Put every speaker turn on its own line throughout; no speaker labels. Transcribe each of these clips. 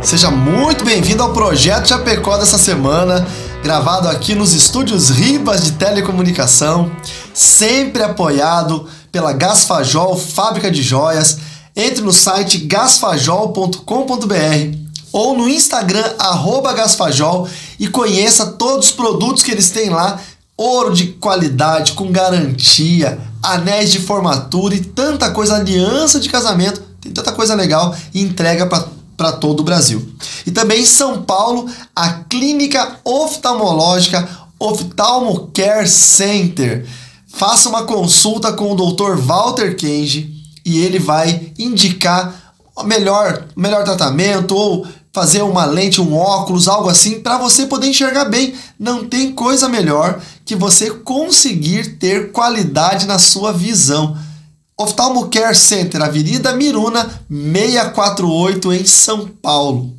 Seja muito bem-vindo ao Projeto Chapecó dessa semana, gravado aqui nos estúdios Ribas de Telecomunicação, sempre apoiado pela Gasfajol, fábrica de joias. Entre no site gasfajol.com.br ou no Instagram, @gasfajol, e conheça todos os produtos que eles têm lá. Ouro de qualidade, com garantia, anéis de formatura e tanta coisa, aliança de casamento, tem tanta coisa legal e entrega para todo o Brasil. E também em São Paulo, a Clínica Oftalmológica Oftalmo Care Center. Faça uma consulta com o Dr. Walter Kenji e ele vai indicar o melhor tratamento ou fazer uma lente, um óculos, algo assim, para você poder enxergar bem. Não tem coisa melhor que você conseguir ter qualidade na sua visão. Oftalmo Care Center, Avenida Miruna, 648, em São Paulo.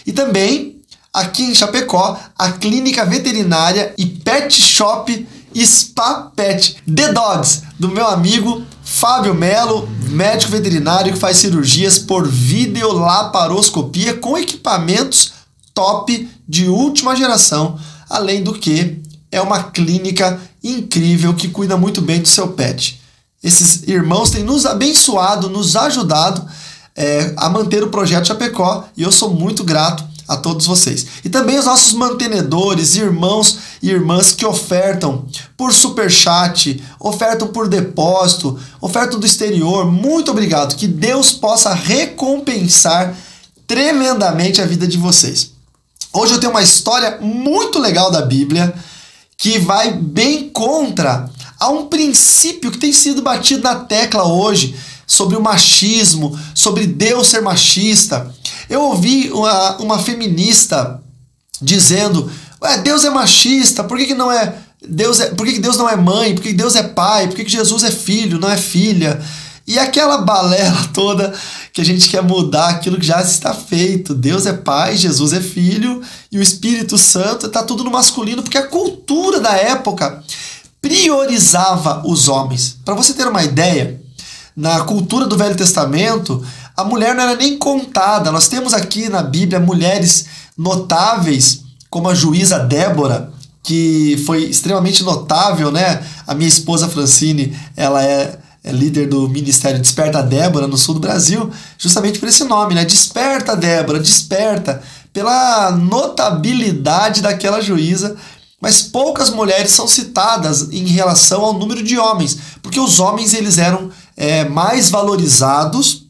E também, aqui em Chapecó, a Clínica Veterinária e Pet Shop Spa Pet, The Dogs, do meu amigo Fábio Melo, médico veterinário que faz cirurgias por videolaparoscopia com equipamentos top de última geração, além do que é uma clínica incrível que cuida muito bem do seu pet. Esses irmãos têm nos abençoado, nos ajudado a manter o Projeto Chapecó e eu sou muito grato a todos vocês. E também os nossos mantenedores, irmãos e irmãs que ofertam por superchat, ofertam por depósito, ofertam do exterior. Muito obrigado. Que Deus possa recompensar tremendamente a vida de vocês. Hoje eu tenho uma história muito legal da Bíblia que vai bem contra a um princípio que tem sido batido na tecla hoje sobre o machismo, sobre Deus ser machista. Eu ouvi uma feminista dizendo: Deus é machista, por que não é Deus? Por que Deus não é mãe? Por que Deus é pai? Por que Jesus é filho, não é filha? E aquela balela toda que a gente quer mudar aquilo que já está feito. Deus é pai, Jesus é filho e o Espírito Santo está tudo no masculino, porque a cultura da época priorizava os homens. Para você ter uma ideia, na cultura do Velho Testamento, a mulher não era nem contada. Nós temos aqui na Bíblia mulheres notáveis, como a juíza Débora, que foi extremamente notável, né? A minha esposa Francine, ela é líder do Ministério Desperta Débora no sul do Brasil, justamente por esse nome, né? Desperta Débora, desperta, pela notabilidade daquela juíza. Mas poucas mulheres são citadas em relação ao número de homens, porque os homens eles eram mais valorizados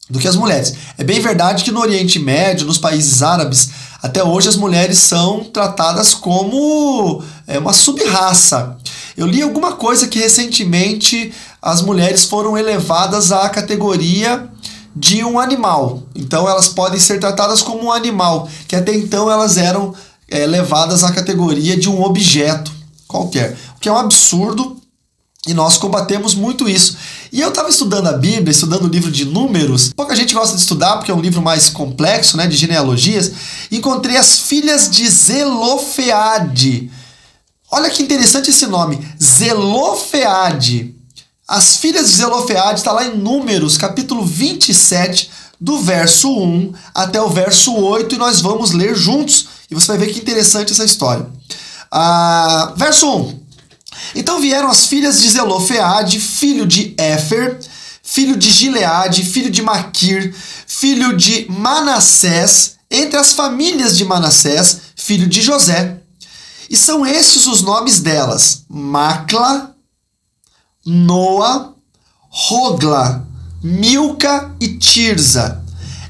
do que as mulheres. É bem verdade que no Oriente Médio, nos países árabes, até hoje as mulheres são tratadas como uma sub-raça. Eu li alguma coisa que recentemente as mulheres foram elevadas à categoria de um animal. Então elas podem ser tratadas como um animal, que até então elas eram levadas à categoria de um objeto qualquer, o que é um absurdo e nós combatemos muito isso. E eu estava estudando a Bíblia, estudando o livro de Números. Pouca gente gosta de estudar porque é um livro mais complexo, né, de genealogias. Encontrei as filhas de Zelofeade. Olha que interessante esse nome, Zelofeade. As filhas de Zelofeade está lá em Números, capítulo 27, do verso 1 até o verso 8, e nós vamos ler juntos. E você vai ver que interessante essa história. Verso 1. Então vieram as filhas de Zelofeade, filho de Éfer, filho de Gileade, filho de Maquir, filho de Manassés, entre as famílias de Manassés, filho de José. E são estes os nomes delas: Macla, Noa, Rogla, Milca e Tirza.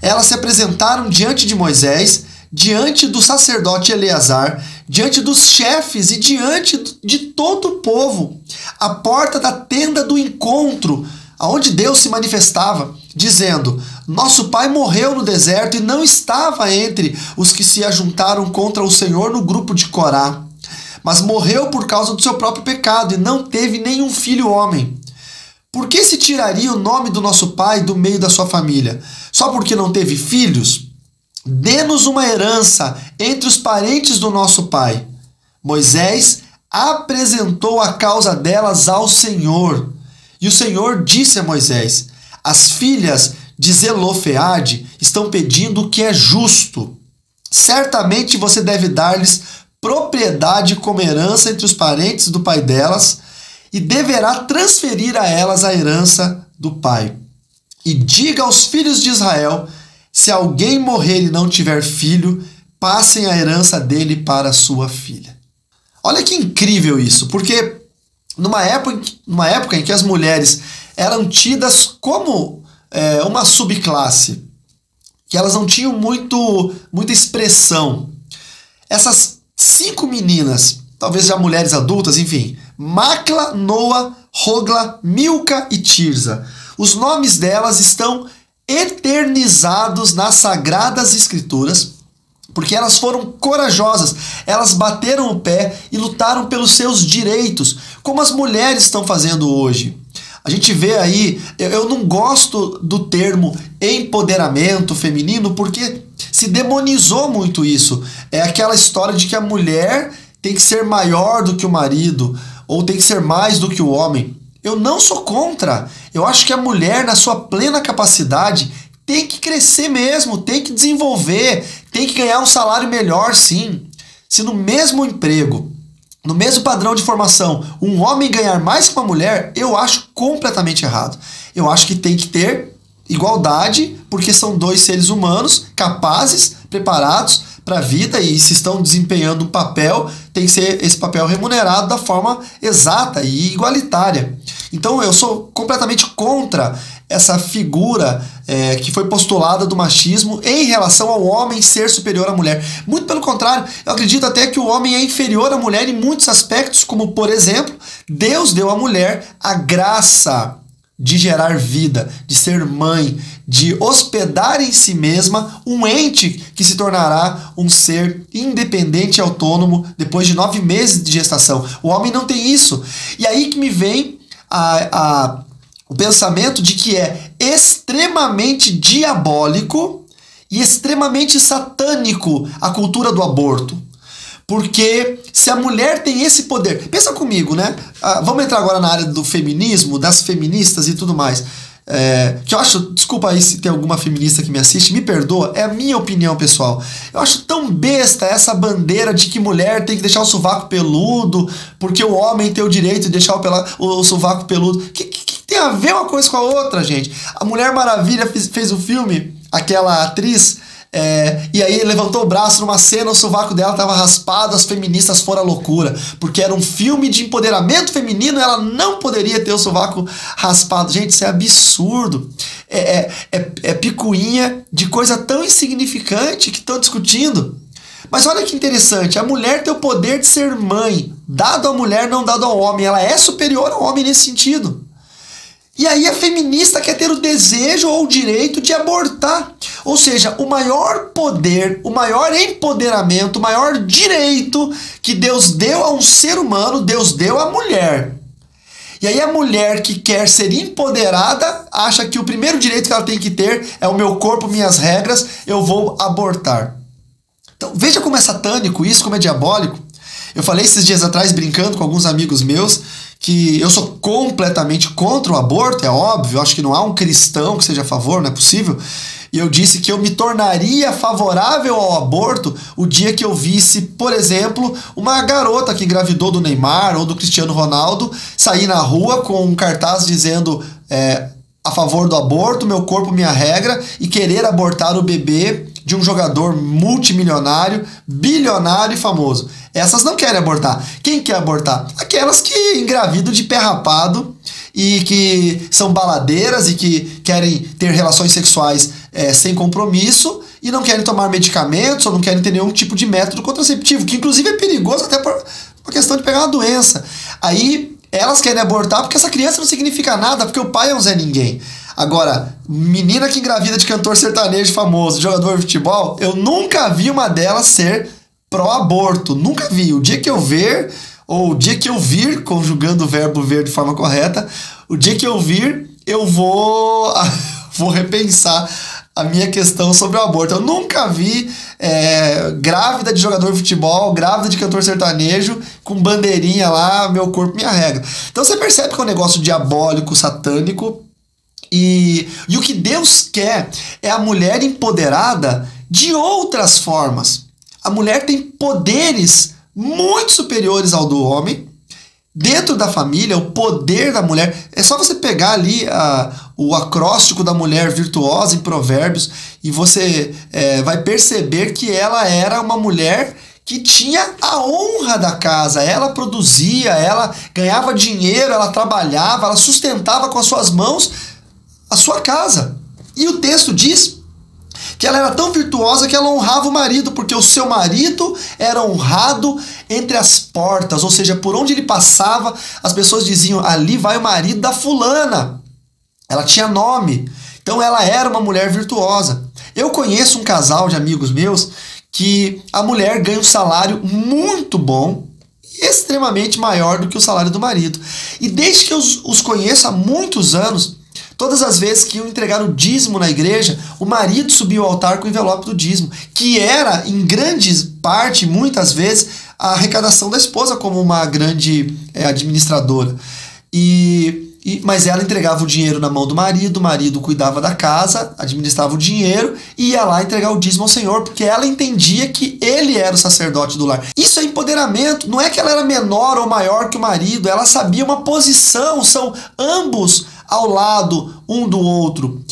Elas se apresentaram diante de Moisés, diante do sacerdote Eleazar, diante dos chefes e diante de todo o povo, à porta da tenda do encontro, aonde Deus se manifestava, dizendo: nosso pai morreu no deserto e não estava entre os que se ajuntaram contra o Senhor no grupo de Corá, mas morreu por causa do seu próprio pecado e não teve nenhum filho homem. Por que se tiraria o nome do nosso pai do meio da sua família? Só porque não teve filhos? Dê-nos uma herança entre os parentes do nosso pai. Moisés apresentou a causa delas ao Senhor. E o Senhor disse a Moisés: as filhas de Zelofeade estão pedindo o que é justo. Certamente você deve dar-lhes propriedade como herança entre os parentes do pai delas e deverá transferir a elas a herança do pai. E diga aos filhos de Israel, se alguém morrer e não tiver filho, passem a herança dele para sua filha. Olha que incrível isso, porque numa época em que as mulheres eram tidas como uma subclasse, que elas não tinham muita expressão. Essas 5 meninas, talvez já mulheres adultas, enfim, Macla, Noa, Hogla, Milca e Tirza. Os nomes delas estão eternizados nas Sagradas Escrituras, porque elas foram corajosas, elas bateram o pé e lutaram pelos seus direitos, como as mulheres estão fazendo hoje. A gente vê aí, eu não gosto do termo empoderamento feminino, porque se demonizou muito isso. É aquela história de que a mulher tem que ser maior do que o marido, ou tem que ser mais do que o homem. Eu não sou contra. Eu acho que a mulher, na sua plena capacidade, tem que crescer mesmo, tem que desenvolver, tem que ganhar um salário melhor, sim. Se no mesmo emprego, no mesmo padrão de formação, um homem ganhar mais que uma mulher, eu acho completamente errado. Eu acho que tem que ter igualdade, porque são 2 seres humanos capazes, preparados para a vida, e se estão desempenhando um papel, tem que ser esse papel remunerado da forma exata e igualitária. Então eu sou completamente contra essa figura que foi postulada do machismo em relação ao homem ser superior à mulher. Muito pelo contrário, eu acredito até que o homem é inferior à mulher em muitos aspectos, como, por exemplo, Deus deu à mulher a graça de gerar vida, de ser mãe, de hospedar em si mesma um ente que se tornará um ser independente e autônomo depois de 9 meses de gestação. O homem não tem isso. E aí que me vem o pensamento de que é extremamente diabólico e extremamente satânico a cultura do aborto. Porque se a mulher tem esse poder... Pensa comigo, né? Vamos entrar agora na área do feminismo, das feministas e tudo mais. Que eu acho... Desculpa aí se tem alguma feminista que me assiste, me perdoa, é a minha opinião pessoal. Eu acho tão besta essa bandeira de que mulher tem que deixar o sovaco peludo, porque o homem tem o direito de deixar o sovaco peludo. Que tem a ver uma coisa com a outra, gente? A Mulher Maravilha fez o filme, aquela atriz... e aí levantou o braço numa cena, o sovaco dela estava raspado, as feministas foram à loucura, porque era um filme de empoderamento feminino, ela não poderia ter o sovaco raspado. Gente, isso é absurdo. É picuinha de coisa tão insignificante que estão discutindo. Mas olha que interessante, a mulher tem o poder de ser mãe, dado à mulher, não dado ao homem. Ela é superior ao homem nesse sentido. E aí a feminista quer ter o desejo ou o direito de abortar. Ou seja, o maior poder, o maior empoderamento, o maior direito que Deus deu a um ser humano, Deus deu à mulher. E aí a mulher que quer ser empoderada acha que o primeiro direito que ela tem que ter é o meu corpo, minhas regras, eu vou abortar. Então veja como é satânico isso, como é diabólico. Eu falei esses dias atrás, brincando com alguns amigos meus, que eu sou completamente contra o aborto, é óbvio, acho que não há um cristão que seja a favor, não é possível. E eu disse que eu me tornaria favorável ao aborto o dia que eu visse, por exemplo, uma garota que engravidou do Neymar ou do Cristiano Ronaldo sair na rua com um cartaz dizendo a favor do aborto, meu corpo, minha regra, e querer abortar o bebê de um jogador multimilionário, bilionário e famoso. Essas não querem abortar. Quem quer abortar? Aquelas que engravidam de pé rapado e que são baladeiras e que querem ter relações sexuais sem compromisso e não querem tomar medicamentos ou não querem ter nenhum tipo de método contraceptivo, que inclusive é perigoso até por questão de pegar uma doença. Aí elas querem abortar porque essa criança não significa nada, porque o pai é um Zé Ninguém. Agora, menina que engravida de cantor sertanejo famoso, jogador de futebol, eu nunca vi uma delas ser pró-aborto. Nunca vi. O dia que eu ver, ou o dia que eu vir, conjugando o verbo ver de forma correta, o dia que eu vir, eu vou repensar a minha questão sobre o aborto. Eu nunca vi grávida de jogador de futebol, grávida de cantor sertanejo, com bandeirinha lá, meu corpo, minha regra. Então você percebe que é um negócio diabólico, satânico, E o que Deus quer é a mulher empoderada de outras formas. A mulher tem poderes muito superiores ao do homem. Dentro da família, o poder da mulher... É só você pegar ali o acróstico da mulher virtuosa em Provérbios e você vai perceber que ela era uma mulher que tinha a honra da casa. Ela produzia, ela ganhava dinheiro, ela trabalhava, ela sustentava com as suas mãos a sua casa. E o texto diz que ela era tão virtuosa que ela honrava o marido, porque o seu marido era honrado entre as portas, ou seja, por onde ele passava, as pessoas diziam, ali vai o marido da fulana. Ela tinha nome. Então ela era uma mulher virtuosa. Eu conheço um casal de amigos meus que a mulher ganha um salário muito bom, extremamente maior do que o salário do marido. E desde que eu os conheço há muitos anos, todas as vezes que iam entregar o dízimo na igreja, o marido subia ao altar com o envelope do dízimo, que era, em grande parte, muitas vezes, a arrecadação da esposa como uma grande administradora. Mas ela entregava o dinheiro na mão do marido, o marido cuidava da casa, administrava o dinheiro e ia lá entregar o dízimo ao Senhor, porque ela entendia que ele era o sacerdote do lar. Isso é empoderamento, não é que ela era menor ou maior que o marido, ela sabia uma posição, são ambos ao lado um do outro.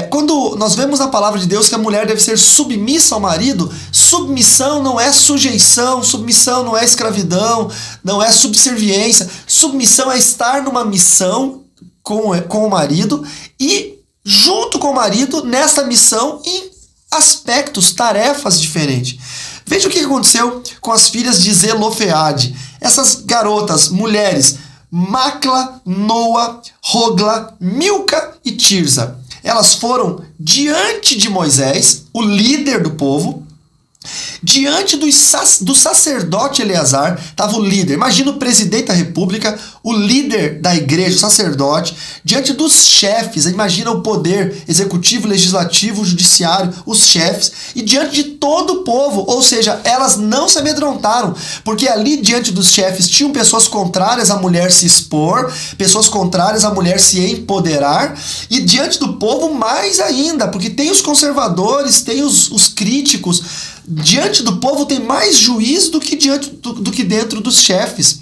Quando nós vemos na palavra de Deus que a mulher deve ser submissa ao marido, submissão não é sujeição, submissão não é escravidão, não é subserviência. Submissão é estar numa missão com o marido e junto com o marido nessa missão em aspectos, tarefas diferentes. Veja o que aconteceu com as filhas de Zelofeade. Essas garotas, mulheres, Macla, Noa, Hogla, Milca e Tirza. Elas foram diante de Moisés, o líder do povo, diante do sacerdote Eleazar, estava o líder. Imagina o presidente da república, o líder da igreja, o sacerdote, diante dos chefes. Imagina o poder executivo, legislativo, judiciário, os chefes, e diante de todo o povo. Ou seja, elas não se amedrontaram, porque ali diante dos chefes tinham pessoas contrárias à mulher se expor, pessoas contrárias à mulher se empoderar, e diante do povo mais ainda, porque tem os conservadores, tem os críticos. Diante do povo tem mais juiz do que dentro dos chefes.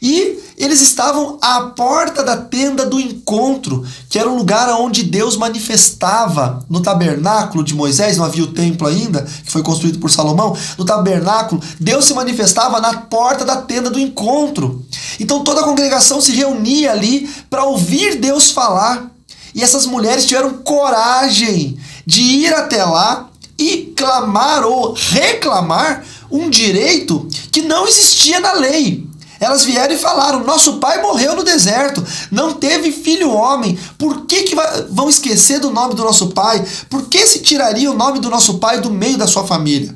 E eles estavam à porta da tenda do encontro, que era um lugar onde Deus manifestava no tabernáculo de Moisés. Não havia o templo ainda, que foi construído por Salomão. No tabernáculo, Deus se manifestava na porta da tenda do encontro. Então toda a congregação se reunia ali para ouvir Deus falar. E essas mulheres tiveram coragem de ir até lá e clamar ou reclamar um direito que não existia na lei. Elas vieram e falaram, nosso pai morreu no deserto, não teve filho homem, por que vão esquecer do nome do nosso pai? Por que se tiraria o nome do nosso pai do meio da sua família?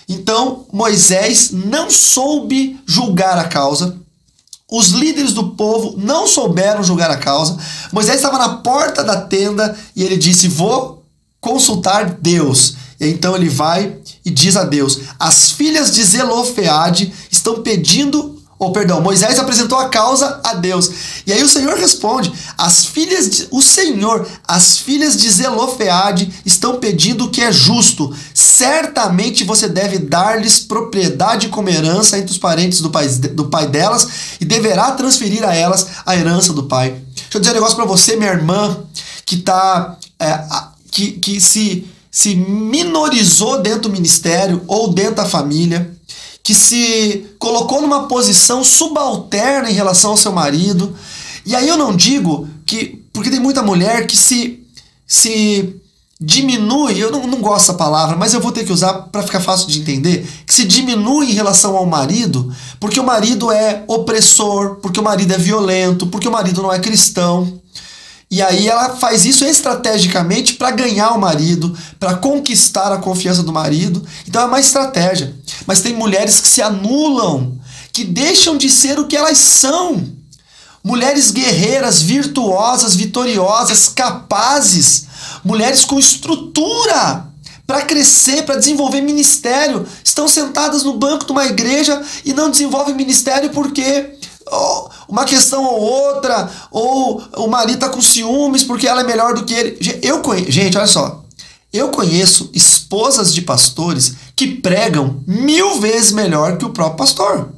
Então Moisés não soube julgar a causa, os líderes do povo não souberam julgar a causa. Moisés estava na porta da tenda e ele disse, vou consultar Deus. E então ele vai e diz a Deus, as filhas de Zelofeade estão pedindo, Moisés apresentou a causa a Deus. E aí o Senhor responde, as filhas de Zelofeade estão pedindo o que é justo. Certamente você deve dar-lhes propriedade como herança entre os parentes do pai delas e deverá transferir a elas a herança do pai. Deixa eu dizer um negócio para você, minha irmã, que se minorizou dentro do ministério ou dentro da família, que se colocou numa posição subalterna em relação ao seu marido. E aí eu não digo que... Porque tem muita mulher que se diminui, eu não gosto dessa palavra, mas eu vou ter que usar para ficar fácil de entender, que se diminui em relação ao marido, porque o marido é opressor, porque o marido é violento, porque o marido não é cristão. E aí ela faz isso estrategicamente para ganhar o marido, para conquistar a confiança do marido. Então é uma estratégia. Mas tem mulheres que se anulam, que deixam de ser o que elas são. Mulheres guerreiras, virtuosas, vitoriosas, capazes. Mulheres com estrutura para crescer, para desenvolver ministério. Estão sentadas no banco de uma igreja e não desenvolvem ministério porque uma questão ou outra, ou o marido tá com ciúmes porque ela é melhor do que ele. Gente, olha só. Eu conheço esposas de pastores que pregam 1000 vezes melhor que o próprio pastor.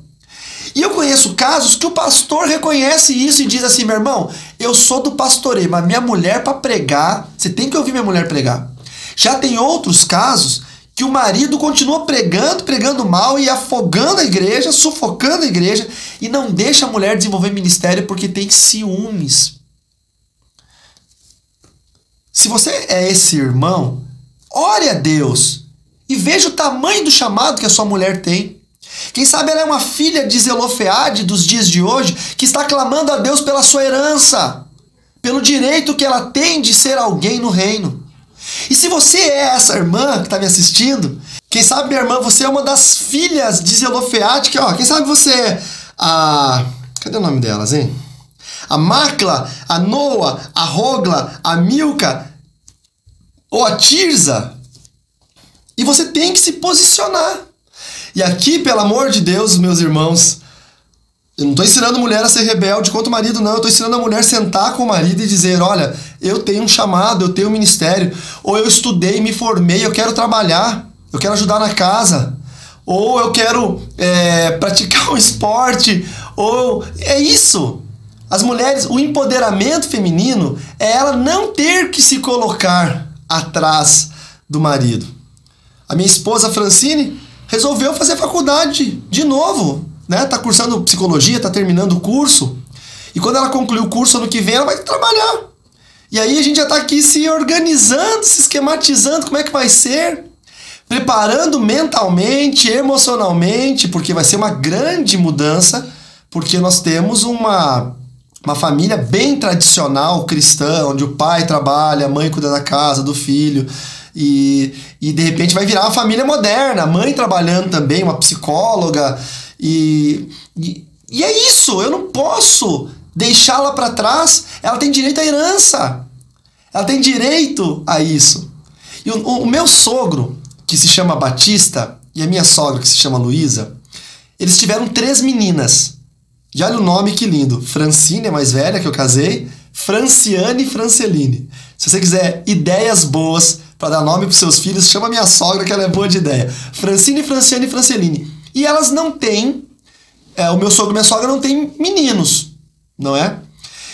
E eu conheço casos que o pastor reconhece isso e diz assim: meu irmão, eu sou do pastoreio, mas minha mulher para pregar, você tem que ouvir minha mulher pregar. Já tem outros casos que o marido continua pregando mal e afogando a igreja, sufocando a igreja e não deixa a mulher desenvolver ministério porque tem ciúmes. Se você é esse irmão, ore a Deus e veja o tamanho do chamado que a sua mulher tem. Quem sabe ela é uma filha de Zelofeade dos dias de hoje que está clamando a Deus pela sua herança, pelo direito que ela tem de ser alguém no reino. E se você é essa irmã que está me assistindo, quem sabe, minha irmã, você é uma das filhas de Zelofeade, que, ó, quem sabe você é a... Cadê o nome delas, hein? A Macla, a Noa, a Rogla, a Milca ou a Tirza. E você tem que se posicionar. E aqui, pelo amor de Deus, meus irmãos, eu não estou ensinando a mulher a ser rebelde contra o marido, não. Eu estou ensinando a mulher a sentar com o marido e dizer: olha, eu tenho um chamado, eu tenho um ministério, ou eu estudei, me formei, eu quero trabalhar, eu quero ajudar na casa, ou eu quero praticar um esporte, ou... É isso. As mulheres, o empoderamento feminino é ela não ter que se colocar atrás do marido. A minha esposa Francine resolveu fazer faculdade de novo, né? Tá cursando psicologia, tá terminando o curso. E quando ela concluir o curso ano que vem, ela vai trabalhar. E aí a gente já tá aqui se organizando, se esquematizando como é que vai ser, preparando mentalmente, emocionalmente, porque vai ser uma grande mudança, porque nós temos uma família bem tradicional cristã, onde o pai trabalha, a mãe cuida da casa, do filho. E de repente vai virar uma família moderna, a mãe trabalhando também, uma psicóloga, e é isso, eu não posso deixá-la para trás, ela tem direito à herança, ela tem direito a isso. E o meu sogro, que se chama Batista, e a minha sogra, que se chama Luísa, eles tiveram 3 meninas, e olha o nome que lindo, Francine, a mais velha que eu casei, Franciane e Franceline. Se você quiser ideias boas para dar nome para seus filhos, chama minha sogra que ela é boa de ideia. Francine, Franciane e Franceline. E elas não têm, o meu sogro e minha sogra não têm meninos, não é?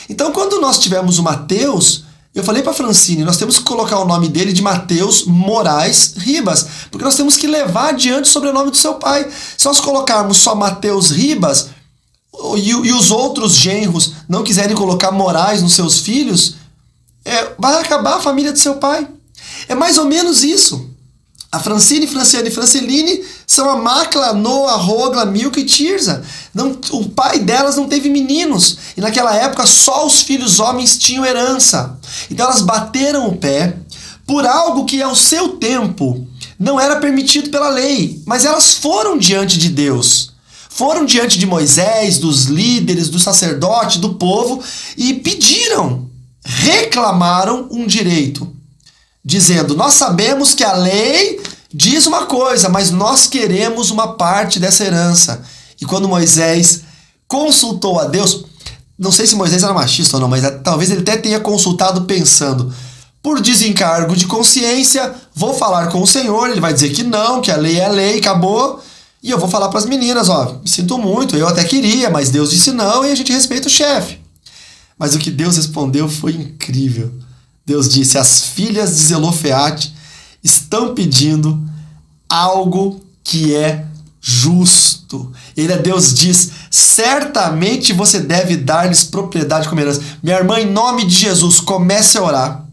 Então quando nós tivemos o Mateus, eu falei para Francine, nós temos que colocar o nome dele de Mateus Moraes Ribas, porque nós temos que levar adiante o sobrenome do seu pai. Se nós colocarmos só Mateus Ribas, e os outros genros não quiserem colocar Moraes nos seus filhos, vai acabar a família do seu pai. É mais ou menos isso. A Francine, Franciane e Franceline são a Macla, Noa, Rogla, Milca e Tirza. O pai delas não teve meninos. E naquela época só os filhos homens tinham herança. Então elas bateram o pé por algo que ao seu tempo não era permitido pela lei. Mas elas foram diante de Deus. Foram diante de Moisés, dos líderes, do sacerdote, do povo e pediram, reclamaram um direito. Dizendo: nós sabemos que a lei diz uma coisa, mas nós queremos uma parte dessa herança. E quando Moisés consultou a Deus, não sei se Moisés era machista ou não, mas talvez ele até tenha consultado pensando: por desencargo de consciência, vou falar com o Senhor, ele vai dizer que não, que a lei é lei, acabou, e eu vou falar para as meninas, ó, me sinto muito, eu até queria, mas Deus disse não e a gente respeita o chefe. Mas o que Deus respondeu foi incrível. Deus disse: as filhas de Zelofeade estão pedindo algo que é justo. Deus diz: certamente você deve dar-lhes propriedade como herança. Minha irmã, em nome de Jesus, comece a orar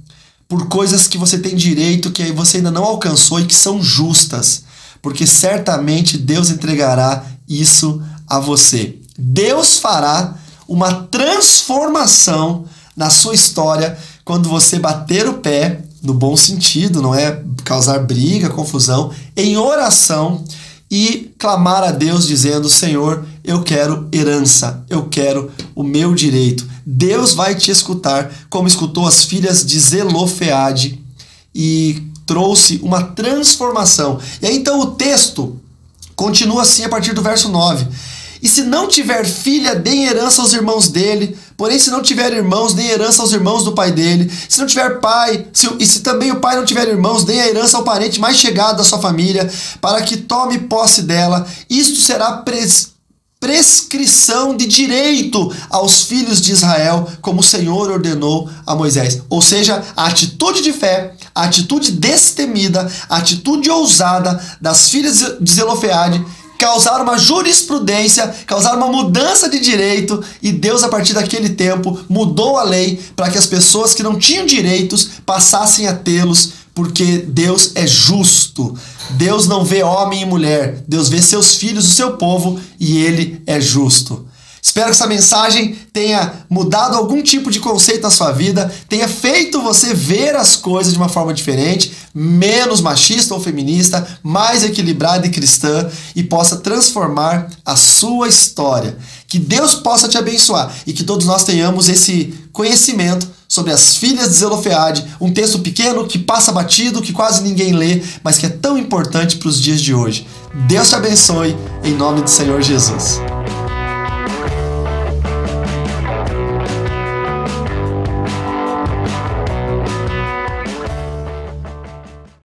por coisas que você tem direito, que você ainda não alcançou e que são justas. Porque certamente Deus entregará isso a você. Deus fará uma transformação na sua história quando você bater o pé, no bom sentido, não é causar briga, confusão, em oração e clamar a Deus dizendo: Senhor, eu quero herança, eu quero o meu direito. Deus vai te escutar, como escutou as filhas de Zelofeade e trouxe uma transformação. E aí então o texto continua assim a partir do verso 9. E se não tiver filha, dê em herança aos irmãos dele. Porém, se não tiver irmãos, dê em herança aos irmãos do pai dele. Se não tiver pai, e se também o pai não tiver irmãos, dê a herança ao parente mais chegado da sua família, para que tome posse dela. Isto será prescrição de direito aos filhos de Israel, como o Senhor ordenou a Moisés. Ou seja, a atitude de fé, a atitude destemida, a atitude ousada das filhas de Zelofeade causaram uma jurisprudência, causaram uma mudança de direito, e Deus, a partir daquele tempo, mudou a lei para que as pessoas que não tinham direitos passassem a tê-los, porque Deus é justo. Deus não vê homem e mulher, Deus vê seus filhos, o seu povo, e Ele é justo. Espero que essa mensagem tenha mudado algum tipo de conceito na sua vida, tenha feito você ver as coisas de uma forma diferente, menos machista ou feminista, mais equilibrada e cristã, e possa transformar a sua história. Que Deus possa te abençoar e que todos nós tenhamos esse conhecimento sobre as filhas de Zelofeade, um texto pequeno que passa batido, que quase ninguém lê, mas que é tão importante para os dias de hoje. Deus te abençoe, em nome do Senhor Jesus.